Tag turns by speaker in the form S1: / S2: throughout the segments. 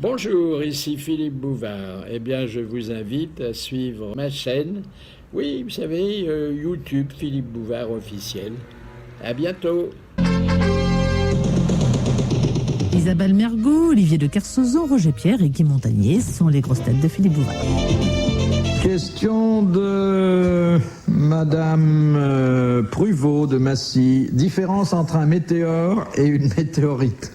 S1: Bonjour, ici Philippe Bouvard. Eh bien, je vous invite à suivre ma chaîne. Oui, vous savez, YouTube Philippe Bouvard officiel. À bientôt.
S2: Isabelle Mergo, Olivier de Kersauzon, Roger Pierre et Guy Montagnier sont les grosses têtes de Philippe Bouvard.
S3: Question de Madame Pruvot de Massy. Différence entre un météore et une météorite.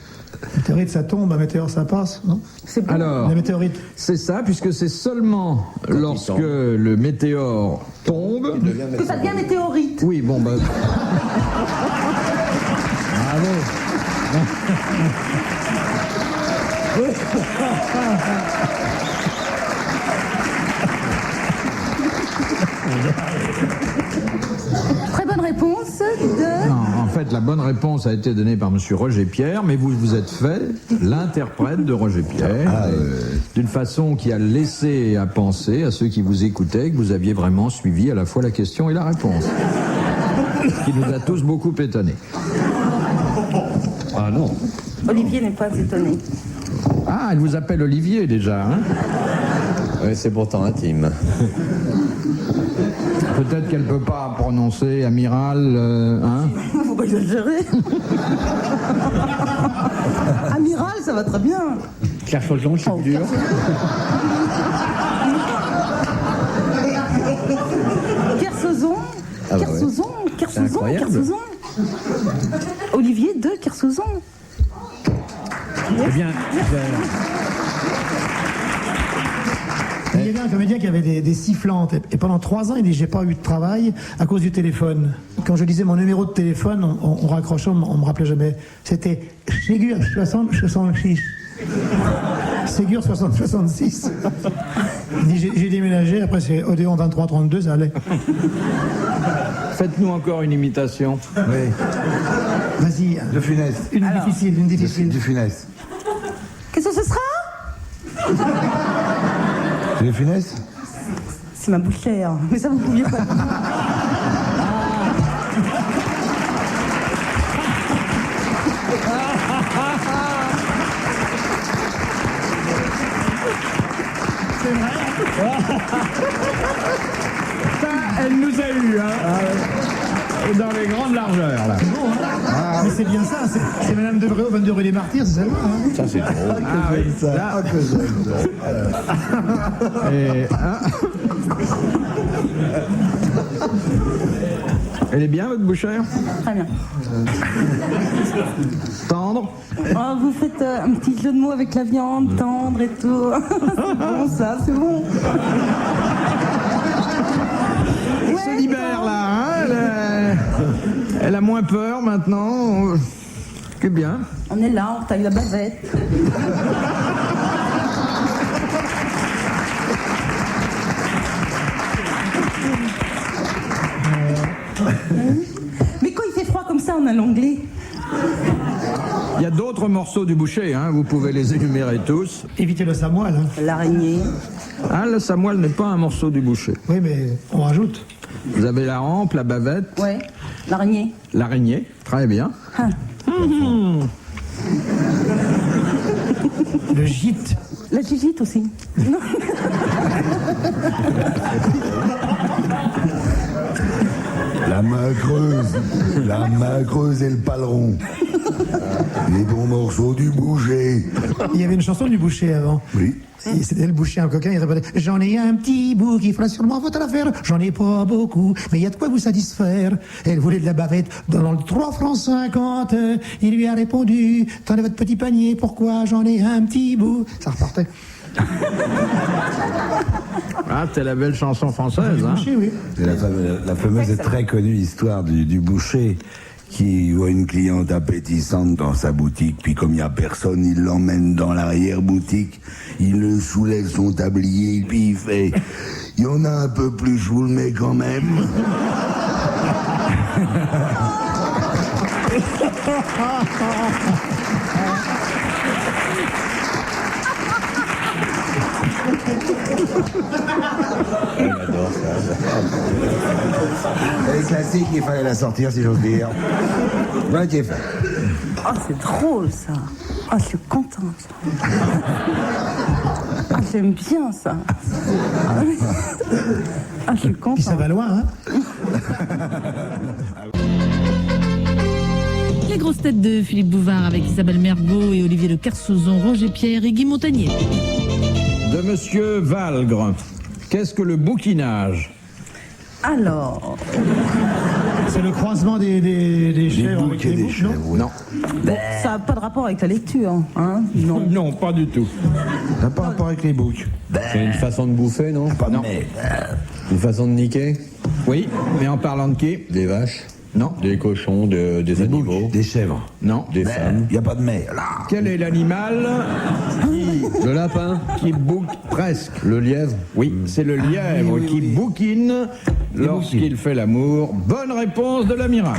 S4: Météorite, ça tombe, un météore, ça passe, non?
S2: C'est bon.
S3: Alors,
S4: La météorite.
S3: c'est ça, puisque c'est seulement lorsque le météore tombe
S2: que ça devient météorite.
S3: Oui, bon, bah. Bravo.
S2: Très bonne réponse de...
S3: Non, en fait, la bonne réponse a été donnée par Monsieur Roger Pierre, mais vous vous êtes fait l'interprète de Roger Pierre, d'une façon qui a laissé à penser à ceux qui vous écoutaient que vous aviez vraiment suivi à la fois la question et la réponse. Ce qui nous a tous beaucoup étonnés.
S5: Ah non.
S2: Olivier n'est pas étonné.
S3: Ah, elle vous appelle Olivier déjà, hein?
S5: Oui, c'est pourtant intime.
S3: Peut-être qu'elle peut pas prononcer amiral, hein?
S2: Faut pas exagérer. Amiral, ça va très bien.
S5: Kersauzon, c'est dur.
S2: Kersauzon,
S5: Ah bah
S2: Kersauzon,
S5: C'est
S2: Kersauzon,
S5: incroyable.
S2: Kersauzon. Olivier de Kersauzon.
S5: Eh bien,
S4: Il y avait un comédien qui avait des sifflantes. Et pendant 3 ans, il dit j'ai pas eu de travail à cause du téléphone. Quand je disais mon numéro de téléphone, on raccrochait, on me rappelait jamais. C'était Ségur 60-66. Ségur 60-66. Il dit j'ai déménagé, après c'est Odéon 23-32, ça allait.
S3: Faites-nous encore une imitation.
S6: Oui,
S4: Vas-y.
S6: de Funès.
S4: Une difficile, une difficile.
S6: Du Funès.
S2: Qu'est-ce que ce sera?
S6: De Funès.
S2: C'est ma bouchère. Mais ça, vous pouviez pas.
S3: Ça, elle nous a eu, hein? Dans les grandes largeurs, là.
S4: Bon, hein. Mais c'est bien ça, c'est Madame Debré au 22 rue des Martyrs, c'est celle-là. Hein.
S5: ça c'est drôle.
S3: Ah oui, là. Et, hein? Elle est bien, votre bouchère?
S2: Très bien.
S3: Tendre?
S2: Oh, vous faites un petit jeu de mots avec la viande, tendre et tout. C'est bon, ça, c'est bon.
S3: Elle se libère, là, hein? Elle a moins peur, maintenant. C'est bien.
S2: On est là, on taille la bavette. Mais quand il fait froid comme ça, on a l'anglais.
S3: Il y a d'autres morceaux du boucher, hein? Vous pouvez les énumérer tous.
S4: Évitez le samoil. Hein.
S2: L'araignée.
S3: Ah, le samoil n'est pas un morceau du boucher.
S4: Oui, mais on rajoute.
S3: Vous avez la hampe, la bavette,
S2: Ouais, l'araignée.
S3: l'araignée, très bien.
S2: Ah.
S4: Le gîte.
S2: La gigite aussi. Non.
S6: La main creuse et le paleron. Les bons morceaux du boucher.
S4: Il y avait une chanson du boucher avant.
S6: Oui.
S4: Et c'était le boucher un coquin, il répondait « J'en ai un petit bout qui fera sûrement votre affaire. J'en ai pas beaucoup, mais il y a de quoi vous satisfaire. » Elle voulait de la bavette dans le 3 francs 50. Il lui a répondu « Tenez votre petit panier, pourquoi j'en ai un petit bout ?» Ça repartait.
S3: Ah, c'est la belle chanson française,
S4: Du
S3: hein?
S4: boucher, oui.
S6: C'est la fameuse et très connue histoire du boucher qui voit une cliente appétissante dans sa boutique, puis comme il n'y a personne, il l'emmène dans l'arrière-boutique, il le soulève son tablier, puis il fait « Il y en a un peu plus, je vous le mets quand même. »
S5: J'adore ça.
S6: Elle est classique, il fallait la sortir si j'ose dire. Ouais, qui est fait.
S2: Oh, c'est drôle ça.
S7: Ah, je suis contente. Ah, j'aime bien ça. Ah, je suis contente.
S4: Puis ça va loin, hein.
S2: Les grosses têtes de Philippe Bouvard avec Isabelle Mergo et Olivier de Kersauzon, Roger Pierre et Guy Montagnier.
S3: De Monsieur Valgre. Qu'est-ce que le bouquinage?
S7: Alors,
S4: C'est le croisement des chèvres avec
S6: boucs et
S4: les
S6: des
S4: boucs, non?
S6: chèvres, oui.
S3: Non.
S7: ça n'a pas de rapport avec la lecture, hein? Non.
S3: Non, pas du tout.
S6: Ça n'a pas rapport avec les boucs.
S5: C'est une façon de bouffer, non?
S6: Pas de
S3: Non.
S6: mais.
S5: Une façon de niquer?
S3: Oui, mais en parlant de qui?
S5: Des vaches?
S3: Non.
S5: Des cochons, des
S6: Des
S5: animaux?
S6: boucs, des chèvres.
S3: Non.
S5: Des femmes?
S6: Il n'y a pas de mais. Là.
S3: Quel est l'animal
S5: Le lapin?
S3: qui bouque presque?
S5: Le lièvre?
S3: Oui, c'est le lièvre qui bouquine lorsqu'il fait l'amour. Bonne réponse de l'amiral.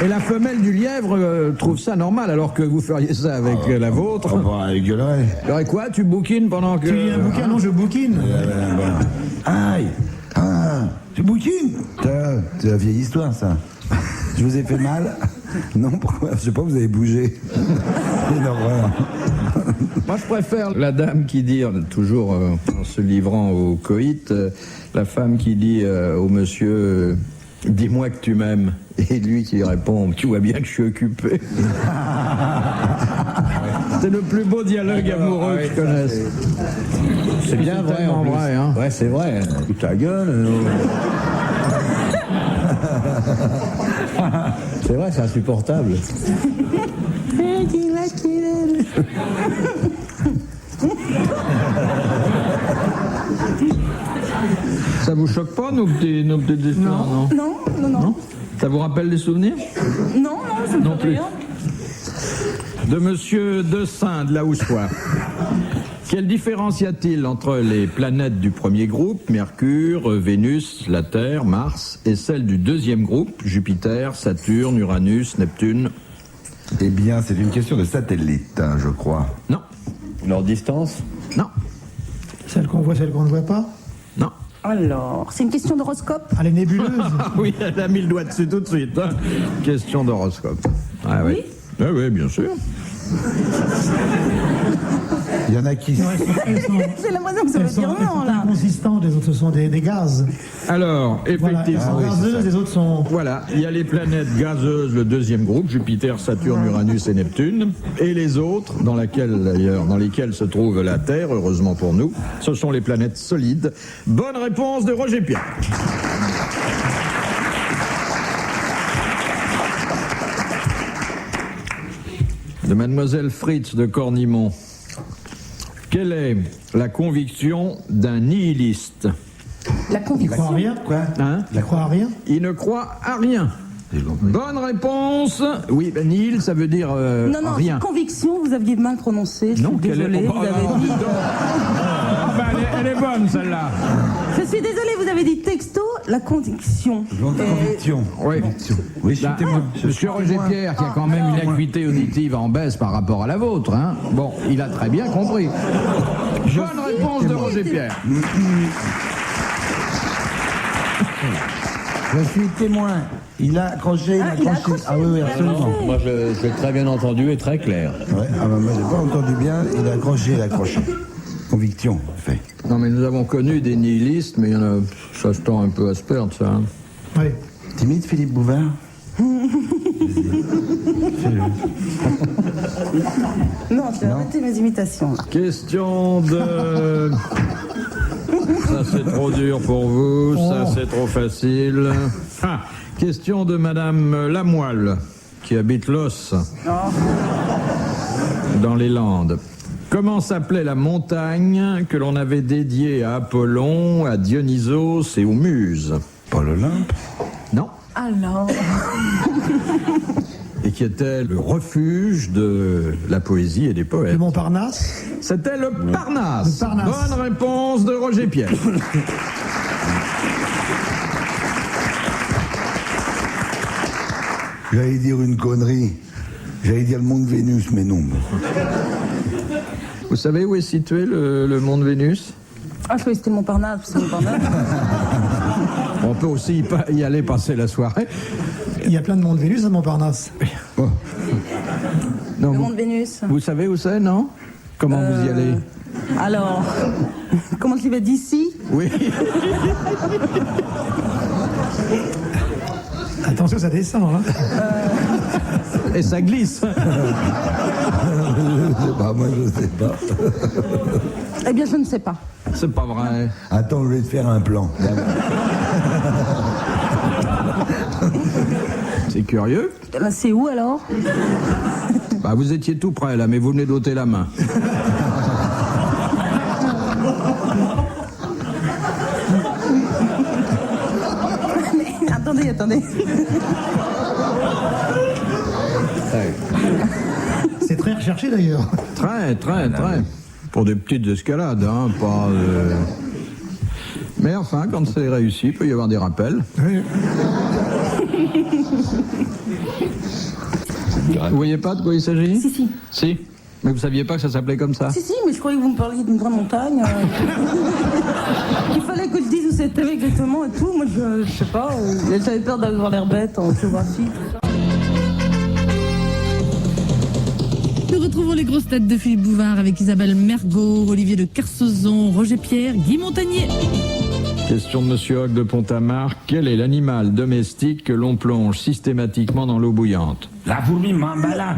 S3: Et la femelle du lièvre trouve ça normal, alors que vous feriez ça avec la vôtre.
S6: Bah, elle gueulerait.
S3: Il y aurait quoi? Tu bouquines pendant que...
S4: Tu lis un bouquin, non, je bouquine.
S6: Aïe. Ah, tu bouquines. C'est la vieille histoire, ça. Je vous ai fait mal? Non, pourquoi? Je sais pas, vous avez bougé. Une horreur.
S3: Moi, je préfère la dame qui dit, toujours en se livrant au coït, la femme qui dit au monsieur, dis-moi que tu m'aimes. Et lui qui répond, tu vois bien que je suis occupé. C'est le plus beau dialogue amoureux que je connaisse.
S5: C'est bien vrai, en plus.
S3: vrai, hein.
S5: Ouais, c'est vrai. Ta gueule. C'est vrai, c'est insupportable.
S3: Ça vous choque pas, nos petites histoires, non?
S7: Non.
S3: Ça vous rappelle des souvenirs?
S7: Non, ça me
S3: Non
S7: fait
S3: plus.
S7: rien.
S3: De Monsieur Dessin de la Houssoie. Quelle différence y a-t-il entre les planètes du premier groupe, Mercure, Vénus, la Terre, Mars, et celles du deuxième groupe, Jupiter, Saturne, Uranus, Neptune?
S6: Eh bien, c'est une question de satellite, hein, je crois.
S3: Non,
S5: Leur distance?
S3: non,
S4: Celle qu'on voit, celle qu'on ne voit pas.
S3: non.
S7: Alors, c'est une question d'horoscope?
S4: Ah, les nébuleuses.
S3: Ah oui, elle a mis le doigt dessus tout de suite. Hein. Question d'horoscope. Ah, oui. Ah, oui, bien sûr.
S6: Il y en a qui...
S7: J'ai l'impression que ça veut dire non, là.
S4: Consistantes, les autres, ce sont des gaz.
S3: Alors,
S4: Voilà, elles
S3: effectivement.
S4: sont gazeuses, les autres sont...
S3: Voilà, il y a les planètes gazeuses, le deuxième groupe, Jupiter, Saturne, Uranus et Neptune, et les autres, dans lesquelles se trouve la Terre, heureusement pour nous, ce sont les planètes solides. Bonne réponse de Roger Pierre. De Mademoiselle Fritz de Cornimont. Quelle est la conviction d'un nihiliste?
S7: La
S4: Il
S7: conviction.
S4: croit à rien.
S6: Quoi?
S3: Hein?
S4: Il croit à rien.
S3: Il ne croit à rien. Bonne réponse. Oui, ben, nihil, ça veut dire
S7: Non,
S3: rien.
S7: conviction, vous aviez mal prononcé. Je suis désolée.
S3: Oh,
S7: Vous avez
S3: non,
S7: dit.
S3: dis donc. Ah, ben, elle est bonne, celle-là.
S7: Je suis désolée, vous avez dit texto, la conviction.
S6: Conviction.
S3: Oui.
S6: Oui, je suis
S3: Là,
S6: témoin.
S3: Monsieur Roger Pierre, qui a quand même une acuité auditive en baisse par rapport à la vôtre, hein. Bon, il a très bien compris. Bonne réponse de Roger Pierre.
S6: Je suis témoin. Il a accroché, il a
S7: il a
S6: accroché.
S7: accroché,
S6: Ah oui, oui,
S7: il a
S6: absolument.
S7: accroché.
S5: Moi, je l'ai très bien entendu et très clair.
S6: Ouais, ah bah, moi, j'ai pas entendu bien. Il a accroché, il a accroché. Conviction, fait.
S3: Non, mais nous avons connu des nihilistes, mais il y en a, ça se tend un peu à se perdre, ça. Hein.
S4: Oui.
S6: Timide, Philippe Bouvard?
S7: Non, je vais arrêter mes imitations. Là.
S3: Question de... Ça, c'est trop dur pour vous. Ça, c'est trop facile. Ah, question de Madame Lamoille, qui habite Los, dans les Landes. Comment s'appelait la montagne que l'on avait dédiée à Apollon, à Dionysos et aux Muses?
S6: Paul Olympe?
S3: Non.
S7: Alors.
S3: Et qui était le refuge de la poésie et des
S4: Le
S3: poètes.
S4: Montparnasse.
S3: C'était le Parnasse.
S4: Le Parnasse.
S3: Bonne réponse de Roger Pierre.
S6: J'allais dire une connerie. J'allais dire le monde Vénus, mais non.
S3: Vous savez où est situé le monde Vénus?
S7: Ah, je croyais que c'était Montparnasse. C'est Montparnasse.
S3: On peut aussi y aller passer la soirée.
S4: Il y a plein de monde Vénus à Montparnasse.
S3: Non,
S7: Le
S3: vous,
S7: monde Vénus.
S3: vous savez où c'est, non? Comment vous y allez?
S7: Alors, comment je vais d'ici?
S3: Oui.
S4: Attention, ça descend. Hein.
S3: Et ça glisse.
S6: Bah, moi, je sais pas.
S7: Eh bien, je ne sais pas.
S3: C'est pas vrai.
S6: Attends, je vais te faire un plan.
S3: C'est curieux.
S7: Là, c'est où alors?
S3: Bah, vous étiez tout près là, mais vous venez d'ôter la main.
S7: Attendez.
S4: C'est très recherché d'ailleurs.
S3: Très. Pour des petites escalades, hein, pas... Mais enfin, quand c'est réussi, il peut y avoir des rappels.
S4: Oui.
S3: Vous voyez pas de quoi il s'agit?
S7: Si.
S3: Si. Mais vous saviez pas que ça s'appelait comme ça?
S7: Si, mais je croyais que vous me parliez d'une grande montagne. Qu'il fallait que je dise où c'était exactement et tout. Moi, je sais pas. J'avais peur d'avoir l'air bête en géographie.
S2: Nous retrouvons les grosses têtes de Philippe Bouvard avec Isabelle Mergot, Olivier de Kersauzon, Roger Pierre, Guy Montagnier.
S3: Question de Monsieur Hogg de Pont-à-Marc. Quel est l'animal domestique que l'on plonge systématiquement dans l'eau bouillante?
S6: La fourmi m'emballa.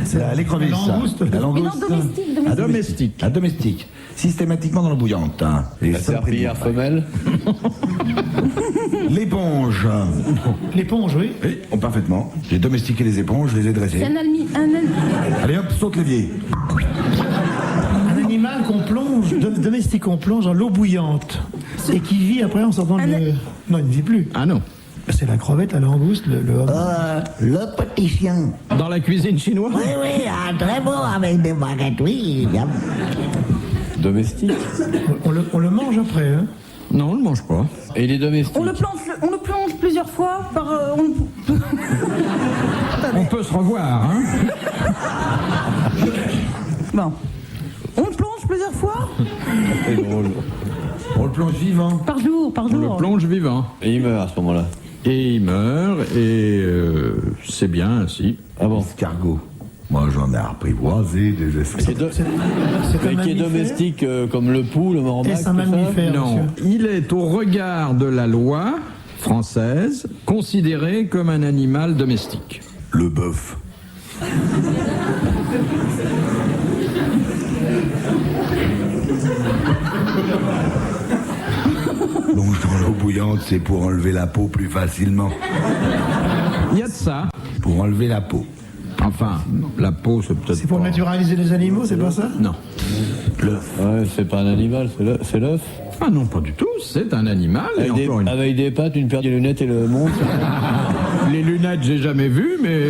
S6: C'est l'écrevisse.
S4: La langouste.
S6: La
S7: Mais non,
S6: langouste.
S7: domestique.
S3: Domestique.
S6: La domestique. Systématiquement dans l'eau bouillante. Hein. Et
S5: La serpillière femelle.
S6: L'éponge.
S4: L'éponge, oui.
S6: Oui, parfaitement. J'ai domestiqué les éponges, je les ai dressées. Allez hop, saute l'évier.
S4: Un animal qu'on plonge, domestique qu'on plonge dans l'eau bouillante. Et qui vit après en sortant de... Non, il ne vit plus.
S3: Ah non.
S4: C'est la crevette, la langouste, le homme.
S8: Le petit chien.
S3: Dans la cuisine chinoise?
S8: Oui, très bon avec des baguettes, oui.
S5: Domestique.
S4: On le mange après, hein.
S3: Non, on ne le mange pas.
S5: Et il est domestique.
S7: On le plonge plusieurs fois par...
S3: On peut se revoir, hein?
S7: Bon. On le plonge plusieurs fois
S5: C'est drôle.
S6: On le plonge vivant.
S7: par jour.
S3: On le plonge vivant.
S5: Et il meurt à ce moment-là.
S3: Et il meurt, et c'est bien ainsi.
S5: Ah bon?
S6: Escargot. Moi, j'en ai apprivoisé des escargots.
S4: C'est un
S5: Mais qui est
S4: mammifère.
S5: domestique comme le pou, le morbac,
S4: Est-ce un
S5: tout ça?
S4: mammifère,
S3: Non,
S4: monsieur?
S3: il est au regard de la loi française considéré comme un animal domestique.
S6: Le bœuf. Plonge dans l'eau bouillante, c'est pour enlever la peau plus facilement.
S3: Il y a de ça.
S6: Pour enlever la peau.
S3: Enfin, la peau, c'est peut-être
S4: C'est pour
S3: pas...
S4: naturaliser les animaux, c'est pas ça?
S3: Non.
S5: Ouais, c'est pas un animal, c'est l'œuf.
S3: Ah non, pas du tout. C'est un animal. Et encore une...
S5: Avec des pattes, une paire de lunettes et le montre.
S3: Les lunettes, j'ai jamais vu, mais...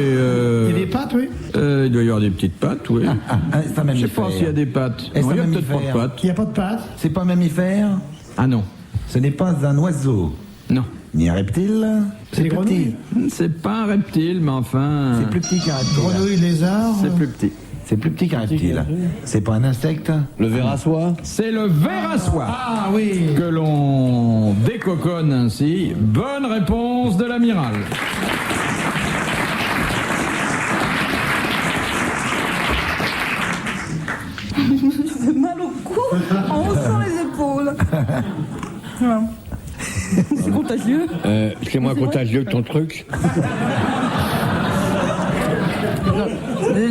S4: Il y a des pattes, oui.
S3: il doit y avoir des petites pattes, oui.
S6: C'est un
S3: Je
S6: mammifère.
S3: sais pas s'il y a des pattes.
S6: Est-ce
S3: Non, il y a
S6: un
S3: peut-être pas de
S6: mammifère?
S3: pattes.
S4: Il n'y a pas de pattes.
S6: C'est pas un mammifère?
S3: Ah non.
S6: Ce n'est pas un oiseau.
S3: Non.
S6: Ni un reptile.
S4: C'est des
S6: plus petit.
S4: grenouilles.
S3: C'est pas un reptile, mais enfin...
S6: C'est plus petit qu'un reptile.
S4: Grenouille, lézard.
S3: C'est plus petit.
S6: C'est plus petit qu'un reptile. C'est pas un insecte?
S5: Le ver à soie.
S3: C'est le ver à soie
S4: Ah oui.
S3: que l'on décoconne ainsi. Bonne réponse de l'amiral.
S7: J'ai mal au cou en haussant les épaules. Voilà. C'est contagieux.
S5: C'est moins
S7: C'est vrai
S5: contagieux que ton truc.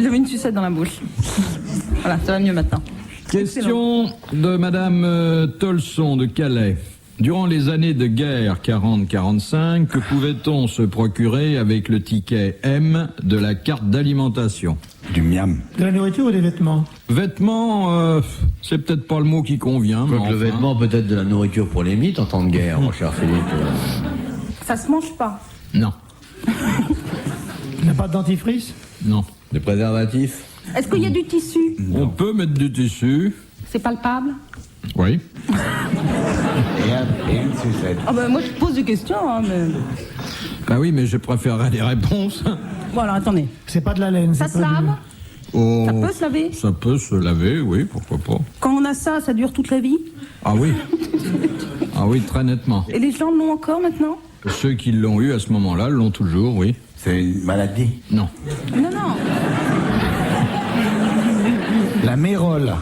S7: J'avais une sucette dans la bouche. Voilà, ça va mieux maintenant.
S3: Question de Madame Tolson de Calais. Durant les années de guerre 40-45, que pouvait-on se procurer avec le ticket M de la carte d'alimentation?
S6: Du miam.
S4: De la nourriture ou des vêtements?
S3: Vêtements, c'est peut-être pas le mot qui convient. mais
S5: Donc le
S3: enfin.
S5: vêtement, peut-être de la nourriture pour les mythes en temps de guerre, mon cher Philippe.
S7: Ça se mange pas.
S3: Non,
S4: Il n'y a pas de dentifrice?
S3: non.
S5: Des préservatifs.
S7: Est-ce qu'il y a du tissu?
S3: On peut mettre du tissu.
S7: C'est palpable?
S3: Oui.
S6: Et une sucette.
S7: Ah ben moi je pose des questions, hein, mais...
S3: Bah oui, mais je préférerais des réponses.
S7: Bon alors attendez.
S4: C'est pas de la laine.
S7: Ça
S4: c'est
S7: se
S4: pas du-
S7: lave?
S3: Oh,
S7: Ça peut se laver?
S3: ça peut se laver, oui, pourquoi pas.
S7: Quand on a ça, ça dure toute la vie?
S3: Ah oui. Ah oui, très nettement.
S7: Et les gens l'ont encore maintenant?
S3: Ceux qui l'ont eu à ce moment-là l'ont toujours, oui.
S6: C'est une maladie.
S3: Non.
S7: Non, non.
S6: La mérole.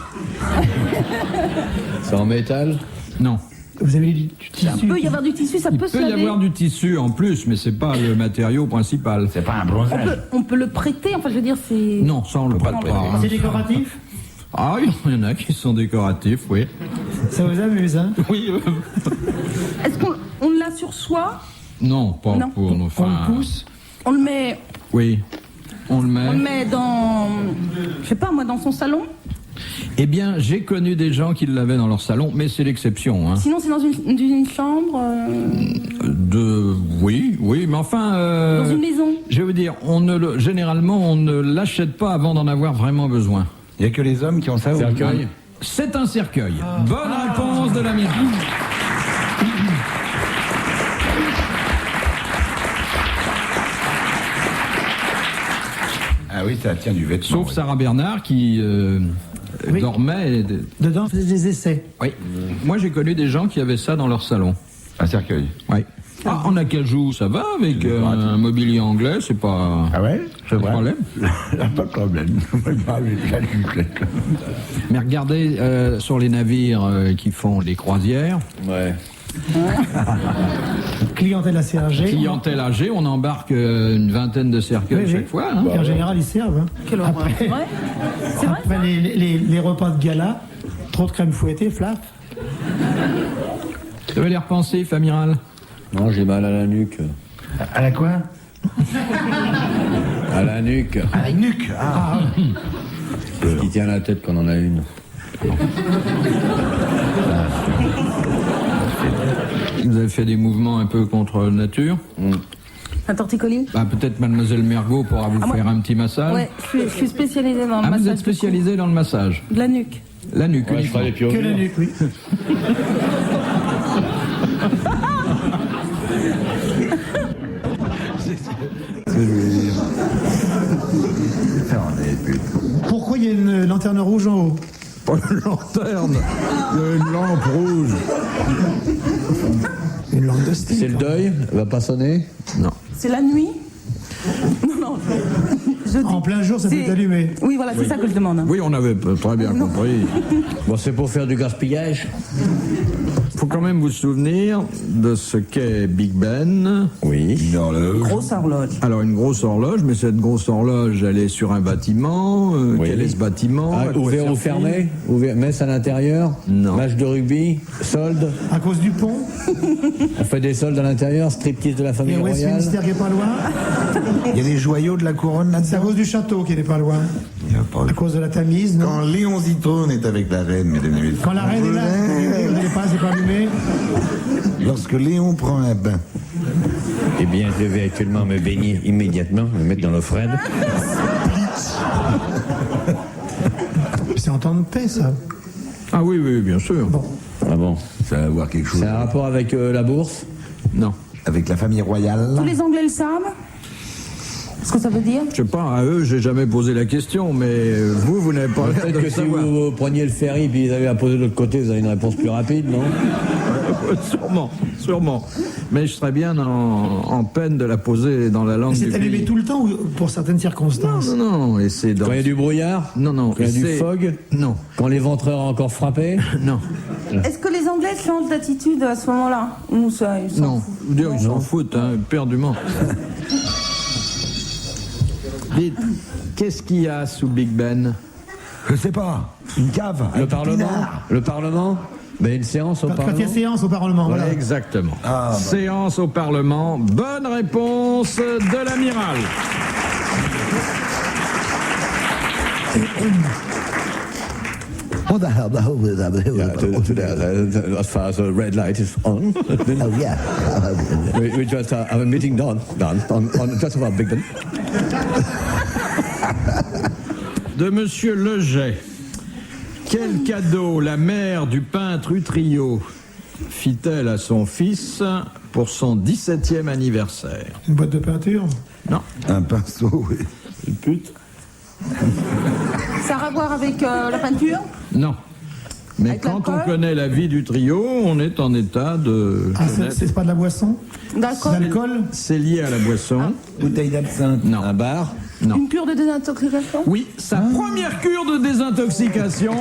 S5: C'est en métal?
S3: Non.
S4: Vous avez du
S7: Il
S4: tissu.
S7: peut y avoir du tissu, ça
S3: Il
S7: peut
S3: peut
S7: se
S3: y
S7: laver.
S3: avoir du tissu en plus, mais c'est pas le matériau principal.
S6: C'est pas un bronzage.
S7: On peut le prêter, enfin je veux dire, c'est...
S3: Non, ça on le prête pas.
S4: C'est décoratif?
S3: Ah, il y en a qui sont décoratifs, oui.
S4: Ça vous amuse, hein?
S3: Oui.
S7: Est-ce qu'on l'a sur soi?
S3: Non, pas
S7: Non.
S3: pour nos
S4: On
S3: fins.
S4: le pousse?
S7: On le met...
S3: Oui. On le met.
S7: On le met dans... Je sais pas, moi, dans son salon?
S3: Eh bien, j'ai connu des gens qui l'avaient dans leur salon, mais c'est l'exception. Hein.
S7: Sinon, c'est dans une chambre,
S3: Oui, mais enfin.
S7: dans une maison.
S3: Je vais vous dire, généralement, on ne l'achète pas avant d'en avoir vraiment besoin.
S6: Il n'y a que les hommes qui ont ça.
S5: Cercueil?
S3: C'est un cercueil. Bonne réponse de l'ami.
S6: Ah oui, ça tient du vêtement.
S3: Sauf Sarah Bernard qui
S4: Oui.
S3: dormait.
S4: Dedans, on faisait des essais.
S3: Oui. Moi, j'ai connu des gens qui avaient ça dans leur salon.
S6: Un cercueil.
S3: Oui. Ah, en acajou, ça va avec un mobilier anglais, c'est pas.
S6: Ah ouais?
S3: Pas de problème.
S6: Pas de problème.
S3: Mais regardez sur les navires qui font les croisières,
S5: Ouais.
S4: Clientèle assez âgée.
S3: clientèle âgée, on embarque une vingtaine de cercueils
S4: Oui,
S3: chaque
S4: oui.
S3: fois. Hein.
S4: Et en général, ils servent. Hein.
S7: Quelle horreur.
S4: Après,
S7: C'est vrai? C'est vrai,
S4: après les repas de gala, trop de crème fouettée, flap.
S3: Vous avez l'air pensif, amiral?
S5: Non, j'ai mal à la nuque.
S6: À la quoi?
S5: À la nuque.
S6: À la nuque. Ah.
S5: Ce qui tient la tête quand on en a une.
S3: Vous avez fait des mouvements un peu contre nature.
S7: Un torticolis?
S3: Bah, peut-être Mademoiselle Mergot pourra vous faire un petit massage.
S7: Ouais, je suis spécialisée dans le
S3: Ah,
S7: massage.
S3: vous êtes spécialisé dans le massage.
S7: De la nuque.
S3: La nuque,
S5: Ouais, je
S3: uniquement.
S5: ferai les pieds au
S4: Que la
S5: mur.
S4: nuque, oui. Pourquoi il y a une lanterne rouge en haut?
S3: Pas une lanterne, il y a une lampe rouge.
S4: Une lampe de style.
S5: C'est le deuil? Elle va pas sonner?
S3: Non.
S7: C'est la nuit? Non. Je dis-
S4: En plein jour, ça peut
S7: c'est-
S4: être allumé.
S7: Oui, voilà, c'est ça que je demande.
S3: Oui, on avait très bien compris.
S5: Bon, c'est pour faire du gaspillage?
S3: Il faut quand même vous souvenir de ce qu'est Big Ben.
S5: Oui.
S6: Une horloge.
S7: Grosse horloge.
S3: Alors, une grosse horloge, mais cette grosse horloge, elle est sur un bâtiment.
S5: Oui.
S3: Quel est ce bâtiment?
S5: Ah,
S3: À quoi
S5: ouvert ou
S3: sert-il?
S5: fermé? Messe à l'intérieur?
S3: Non.
S5: Match de rugby? Solde?
S4: À cause du pont.
S5: On fait des soldes à l'intérieur? Striptease de la
S4: Il y
S5: famille
S4: a
S5: royale?
S4: Westminster qui est pas loin.
S6: Il y a des joyaux de la couronne
S4: C'est à
S6: là-dedans.
S4: cause du château qui n'est pas loin.
S6: Il y a pas de-
S4: À cause de la Tamise, non?
S6: Quand Léon Zitrone est avec la reine, mesdames et messieurs.
S4: Quand la reine est là, vous n'allez pas, c'est pas allumé.
S6: Lorsque Léon prend un bain,
S5: Eh bien, je vais actuellement me baigner immédiatement, me mettre dans l'eau froide.
S4: C'est en temps de paix, ça.
S3: Ah oui, bien sûr.
S5: Ah bon?
S6: ça va avoir quelque chose
S5: C'est un rapport avec la bourse?
S3: Non.
S6: avec la famille royale.
S7: Tous les Anglais le savent? Ce que ça veut dire?
S3: Je sais pas, à eux, j'ai jamais posé la question, mais vous n'avez pas l'air de
S5: Peut-être
S3: le
S5: que si
S3: savoir.
S5: vous preniez le ferry puis ils avaient à poser de l'autre côté, vous avez une réponse plus rapide, non?
S3: Sûrement. Mais je serais bien en peine de la poser dans la langue du
S4: C'est allumé
S3: pays.
S4: tout le temps ou pour certaines circonstances?
S3: Non, et c'est dans...
S5: Quand il y a du brouillard?
S3: Non,
S5: Quand il y a
S3: et
S5: du
S3: c'est-
S5: fog?
S3: Non,
S5: Quand les ventreurs ont encore frappé?
S3: non,
S7: Est-ce que les Anglais changent d'attitude à ce moment-là? Ou ça, ils s'en
S3: non.
S7: foutent?
S3: Je veux dire, ils s'en foutent, hein, éperdument. Dites, qu'est-ce qu'il y a sous Big Ben?
S6: Je sais pas, une cave.
S5: Le
S6: avec
S5: Parlement?
S6: pinard.
S5: Le Parlement? Ben, une séance au
S4: Quand il y a
S5: Parlement?
S4: séance au Parlement, voilà.
S3: Exactement.
S6: Ah, bah.
S3: Séance au Parlement. Bonne réponse de l'amiral.
S8: What the hell?
S5: As far as the red light is on.
S8: Oh, yeah.
S5: We just have a meeting done on just about Big Ben.
S3: De Monsieur Leget. Quel cadeau la mère du peintre Utrio fit-elle à son fils pour son 17e anniversaire?
S4: Une boîte de peinture.
S3: Non.
S6: Un pinceau, oui.
S5: Une pute?
S7: Ça a à voir avec la peinture?
S3: Non. Mais
S7: Avec
S3: quand on
S7: l'alcool
S3: connaît la vie du trio, on est en état de
S4: Ah,
S3: connaître.
S4: c'est pas de la boisson?
S7: D'accord.
S4: D'alcool?
S3: C'est lié à la boisson.
S6: Bouteille d'absinthe.
S3: Non.
S5: Un bar.
S3: Non.
S7: Une cure de désintoxication?
S3: Oui, sa première cure de désintoxication.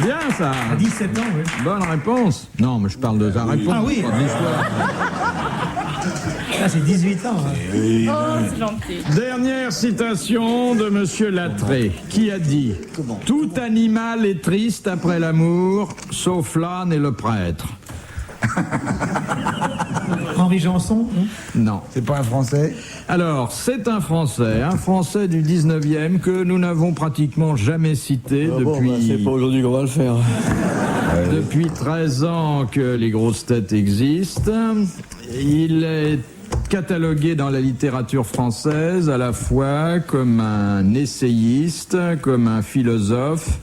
S3: Bien ça.
S4: À 17 ans, oui.
S3: Bonne réponse. Non, mais je parle de ta réponse.
S4: Ah oui.
S3: pas de l'histoire.
S4: Là, c'est 18 ans. hein.
S7: Oh, c'est gentil.
S3: Dernière citation de Monsieur Lattré, qui a dit « Tout animal est triste après l'amour, sauf l'âne et le prêtre.
S4: Henri Janson, hein. »
S3: Non.
S6: C'est pas un Français?
S3: Alors, c'est un Français du 19e que nous n'avons pratiquement jamais cité depuis...
S5: c'est pas aujourd'hui qu'on va le faire.
S3: Depuis 13 ans que les grosses têtes existent. Il est catalogué dans la littérature française à la fois comme un essayiste, comme un philosophe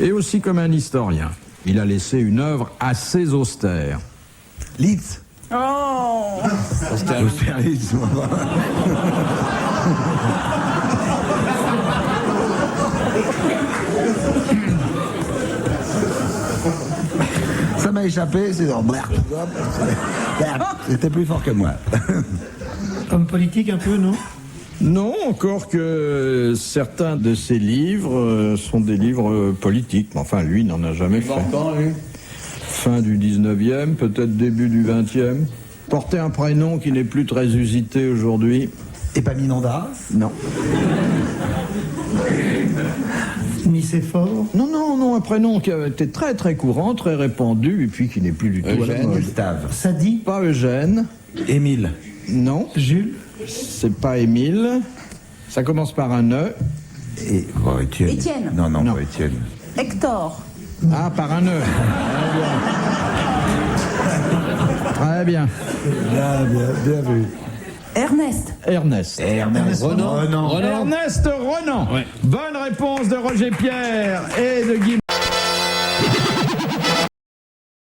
S3: et aussi comme un historien. Il a laissé une œuvre assez austère.
S6: Litz.
S7: Oh.
S6: Austerlitz. Ça m'a échappé, c'est dans c'était plus fort que moi.
S4: Homme politique un peu, non?
S3: Non, encore que certains de ses livres sont des livres politiques. Enfin, lui n'en a jamais fait. Fin du 19e, peut-être début du 20e. Portait un prénom qui n'est plus très usité aujourd'hui.
S6: Épaminondas.
S3: Non.
S4: Nicéphore.
S3: Non, un prénom qui a été très très courant, très répandu, et puis qui n'est plus du tout à la
S6: Eugène.
S3: mode.
S6: Gustave.
S4: Sadi.
S3: Pas Eugène,
S6: Émile.
S3: non,
S4: Jules.
S3: c'est pas Émile. Ça commence par un E.
S6: Et Étienne.
S7: Étienne.
S6: Non,
S3: Non.
S6: pas Étienne.
S7: Hector.
S3: Ah, par un E. Très bien.
S6: Bien vu.
S7: Ernest.
S3: Ernest.
S6: Ernest Renan.
S3: Ernest Renan. Bonne réponse de Roger Pierre et de Guy